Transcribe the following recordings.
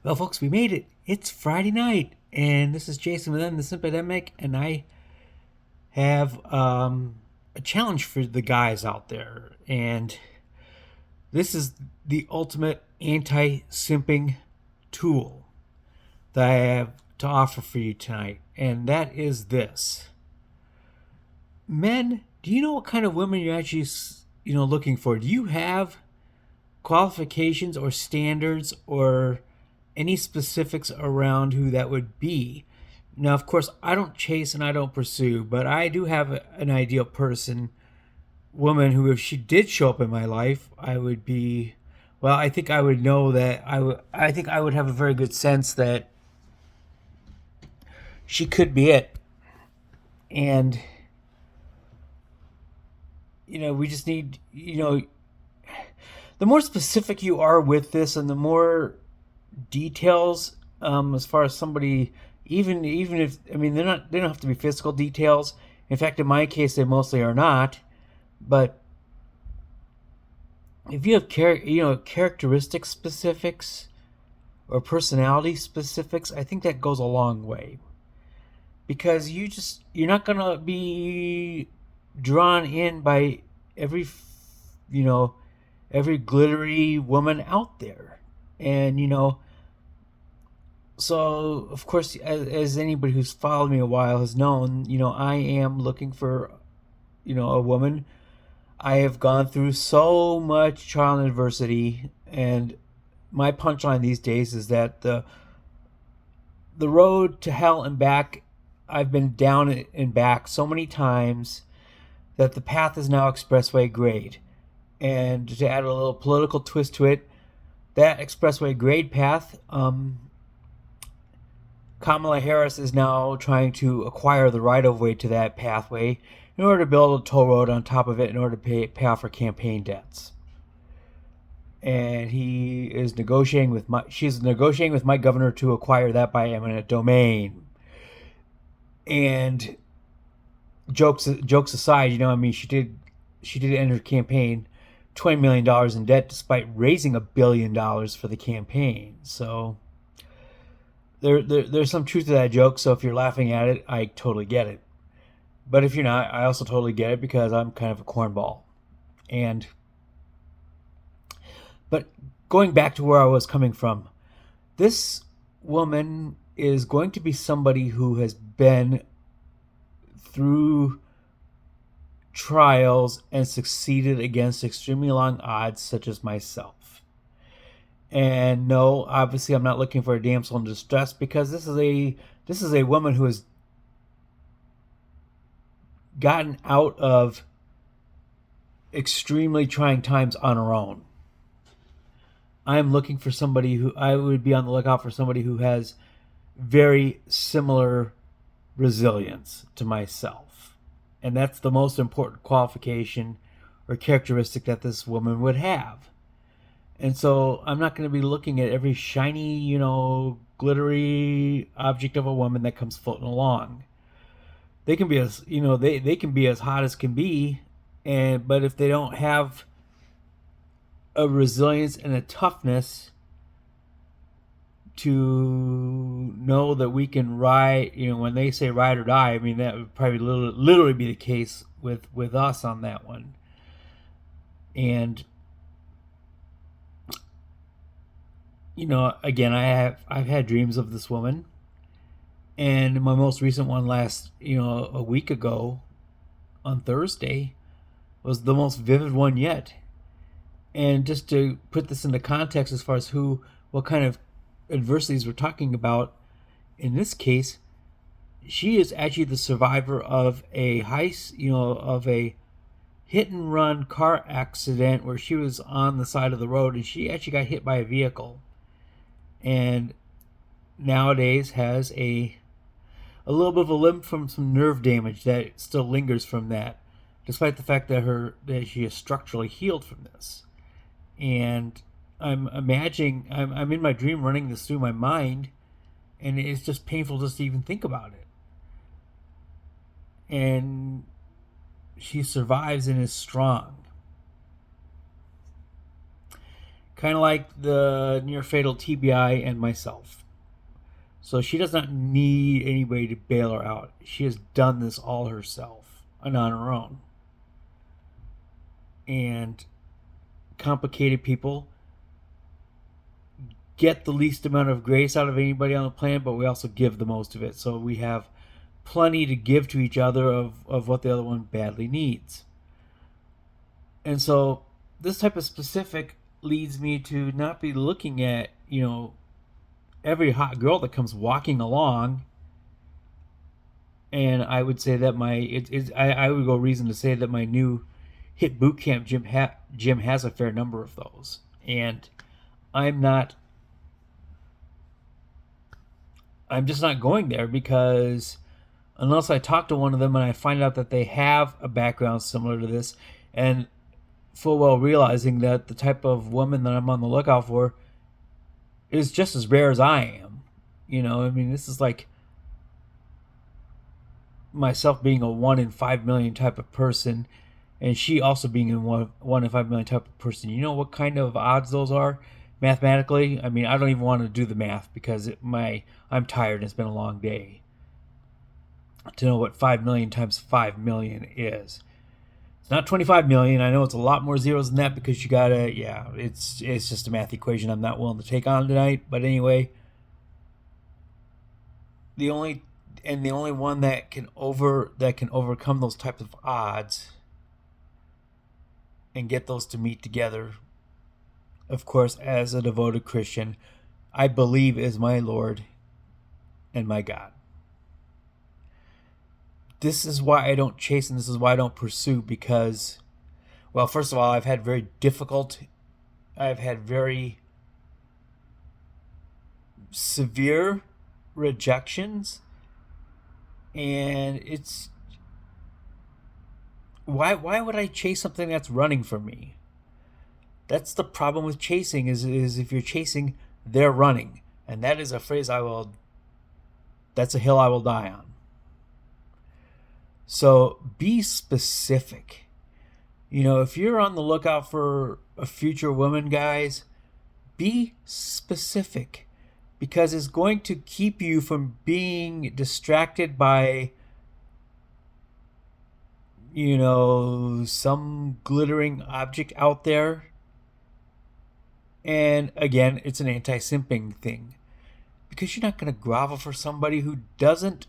Well, folks, we made it. It's Friday night, and this is Jason with the Simpademic, and I have a challenge for the guys out there. And this is the ultimate anti-simping tool that I have to offer for you tonight, and that is this: men, do you know what kind of women you're actually looking for? Do you have qualifications or standards or any specifics around who that would be? Now, of course, I don't chase and I don't pursue, but I do have an ideal person, woman who, if she did show up in my life, I would be, well, I think I would know that I think I would have a very good sense that she could be it. And, we just need, the more specific you are with this and the more details, as far as somebody, even if, I mean, they don't have to be physical details. In fact, in my case, they mostly are not. But if you have characteristic specifics or personality specifics, I think that goes a long way, because you're not gonna be drawn in by every you know every glittery woman out there. And so, of course, as anybody who's followed me a while has known, I am looking for, a woman. I have gone through so much trial and adversity, and my punchline these days is that the road to hell and back, I've been down it and back so many times that the path is now expressway grade. And to add a little political twist to it, that expressway grade path, Kamala Harris is now trying to acquire the right of way to that pathway in order to build a toll road on top of it in order to pay off her campaign debts. And she's negotiating with my governor to acquire that by eminent domain. And jokes aside, I mean, she did end her campaign $20 million in debt despite raising $1 billion for the campaign. So there's some truth to that joke. So if you're laughing at it, I totally get it. But if you're not, I also totally get it, because I'm kind of a cornball. And but going back to where I was coming from, this woman is going to be somebody who has been through trials and succeeded against extremely long odds, such as myself. And no, obviously, I'm not looking for a damsel in distress, because this is a woman who has gotten out of extremely trying times on her own. I'm looking for somebody who I would be on the lookout for, somebody who has very similar resilience to myself. And that's the most important qualification or characteristic that this woman would have. And so I'm not going to be looking at every shiny, glittery object of a woman that comes floating along. They can be they can be as hot as can be, but if they don't have a resilience and a toughness to know that we can ride, when they say ride or die, I mean, that would probably literally be the case with us on that one. And again, I've had dreams of this woman, and my most recent one last, a week ago on Thursday, was the most vivid one yet. And just to put this into context, as far as what kind of adversities we're talking about, in this case, she is actually the survivor of a hit and run car accident where she was on the side of the road and she actually got hit by a vehicle, and nowadays has a little bit of a limp from some nerve damage that still lingers from that, despite the fact that she is structurally healed from this. And I'm imagining, I'm in my dream running this through my mind, and it's just painful just to even think about it. And she survives and is strong. kind of like the near fatal TBI and myself. So she does not need anybody to bail her out. She has done this all herself and on her own. And complicated people get the least amount of grace out of anybody on the planet, but we also give the most of it. So we have plenty to give to each other of what the other one badly needs. And so this type of specific leads me to not be looking at, every hot girl that comes walking along. And I would say that I would go reason to say that my new hit boot camp gym has a fair number of those. And I'm just not going there, because unless I talk to one of them and I find out that they have a background similar to this, and full well realizing that the type of woman that I'm on the lookout for is just as rare as I am. This is like myself being a 1 in 5 million type of person, and she also being a 1 in 5 million type of person. You know what kind of odds those are mathematically? I don't even want to do the math, because I'm tired and it's been a long day to know what 5 million times 5 million is. It's not 25 million. I know it's a lot more zeros than that, because you gotta, it's just a math equation I'm not willing to take on tonight. But anyway, the only one that can overcome those types of odds and get those to meet together, of course, as a devoted Christian, I believe is my Lord and my God. This is why I don't chase, and this is why I don't pursue, because, well, first of all, I've had very severe rejections, and it's, why would I chase something that's running from me? That's the problem with chasing, is if you're chasing, they're running. And that is a phrase that's a hill I will die on. So be specific. If you're on the lookout for a future woman, guys, be specific, because it's going to keep you from being distracted by, some glittering object out there. And again, it's an anti-simping thing, because you're not going to grovel for somebody who doesn't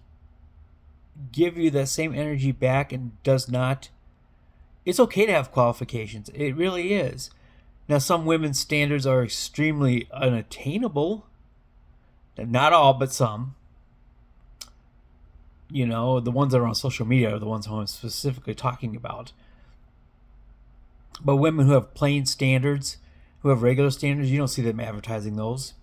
give you the same energy back and does not. It's okay to have qualifications. It really is. Now, some women's standards are extremely unattainable. Not all, but some. The ones that are on social media are the ones I'm specifically talking about. But women who have plain standards, who have regular standards, you don't see them advertising those.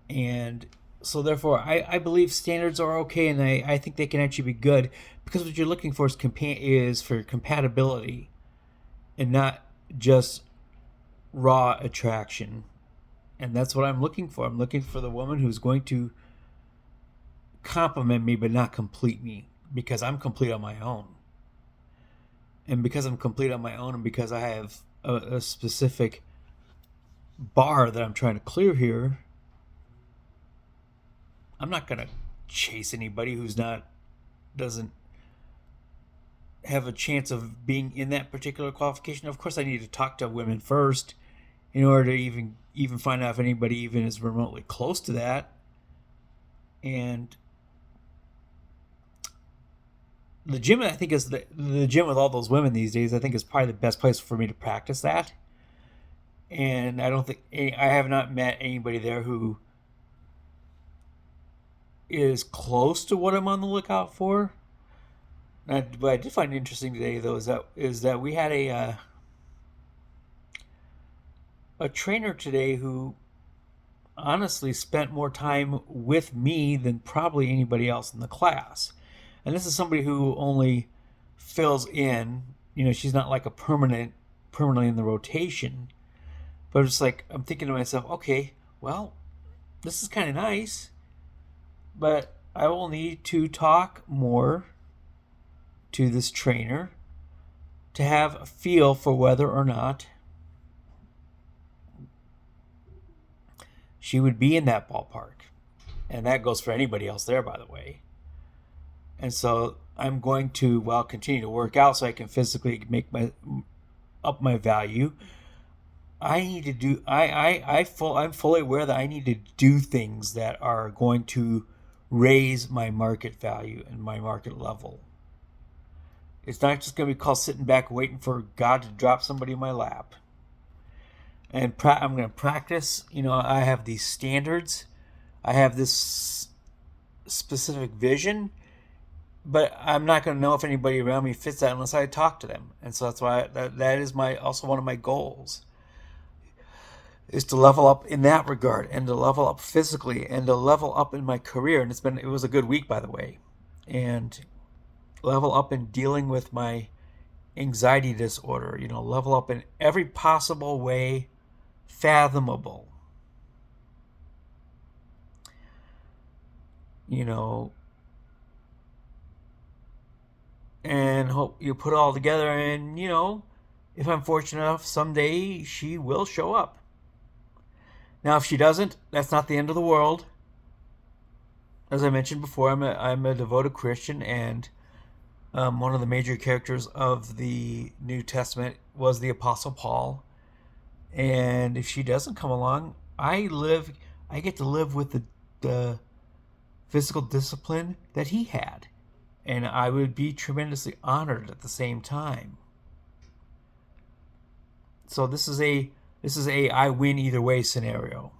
And so therefore, I believe standards are okay, and I think they can actually be good, because what you're looking for is for compatibility, and not just raw attraction. And that's what I'm looking for. I'm looking for the woman who's going to compliment me but not complete me, because I'm complete on my own. And because I'm complete on my own, and because I have a specific bar that I'm trying to clear here, I'm not going to chase anybody doesn't have a chance of being in that particular qualification. Of course, I need to talk to women first in order to even find out if anybody even is remotely close to that. And the gym, I think, is the gym with all those women these days, I think, is probably the best place for me to practice that. And I have not met anybody there who is close to what I'm on the lookout for. But I did find interesting today, though, is that we had a trainer today who honestly spent more time with me than probably anybody else in the class. And this is somebody who only fills in. She's not like a permanently in the rotation. But it's like, I'm thinking to myself, okay, well, this is kind of nice, but I will need to talk more to this trainer to have a feel for whether or not she would be in that ballpark. And that goes for anybody else there, by the way. And so I'm going to, well, continue to work out so I can physically make up my value. I need to do. I'm fully aware that I need to do things that are going to raise my market value and my market level. It's not just going to be called sitting back waiting for God to drop somebody in my lap. And I'm going to practice. I have these standards. I have this specific vision, but I'm not going to know if anybody around me fits that unless I talk to them. And so that's why that is also one of my goals, is to level up in that regard, and to level up physically, and to level up in my career. And it was a good week, by the way, and level up in dealing with my anxiety disorder. Level up in every possible way fathomable. And hope you put it all together. And if I'm fortunate enough, someday she will show up. Now, if she doesn't, that's not the end of the world. As I mentioned before, I'm a devoted Christian, and one of the major characters of the New Testament was the Apostle Paul. And if she doesn't come along, I get to live with the physical discipline that he had, and I would be tremendously honored at the same time. So this is a I win either way scenario.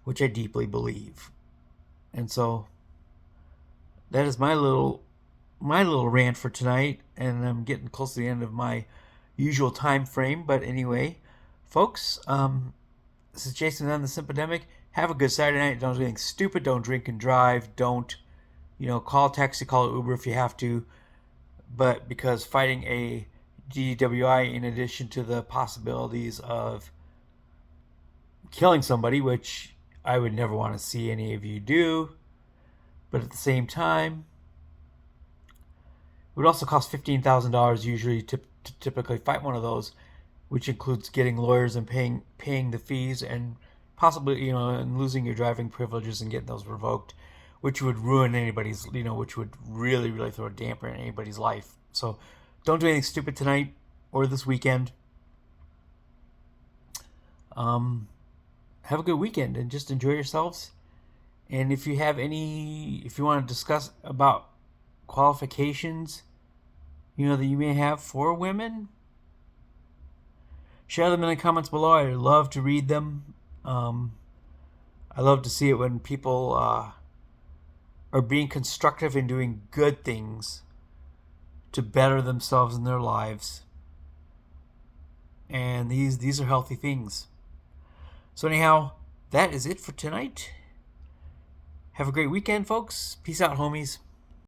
Which I deeply believe. And so that is my little rant for tonight, and I'm getting close to the end of my usual time frame. But anyway, folks, this is Jason on the Simpademic. Have a good Saturday night. Don't do anything stupid. Don't drink and drive. Don't, call taxi, call Uber if you have to. But because fighting a DWI, in addition to the possibilities of killing somebody, which I would never want to see any of you do, but at the same time, it would also cost $15,000 usually to typically fight one of those, which includes getting lawyers and paying the fees, and possibly and losing your driving privileges and getting those revoked, which would ruin anybody's, which would really, really throw a damper in anybody's life. So don't do anything stupid tonight or this weekend. Have a good weekend and just enjoy yourselves. And if you want to discuss about qualifications, that you may have for women, share them in the comments below. I love to read them. I love to see it when people are being constructive and doing good things to better themselves in their lives. And these are healthy things. So anyhow, that is it for tonight. Have a great weekend, folks. Peace out, homies.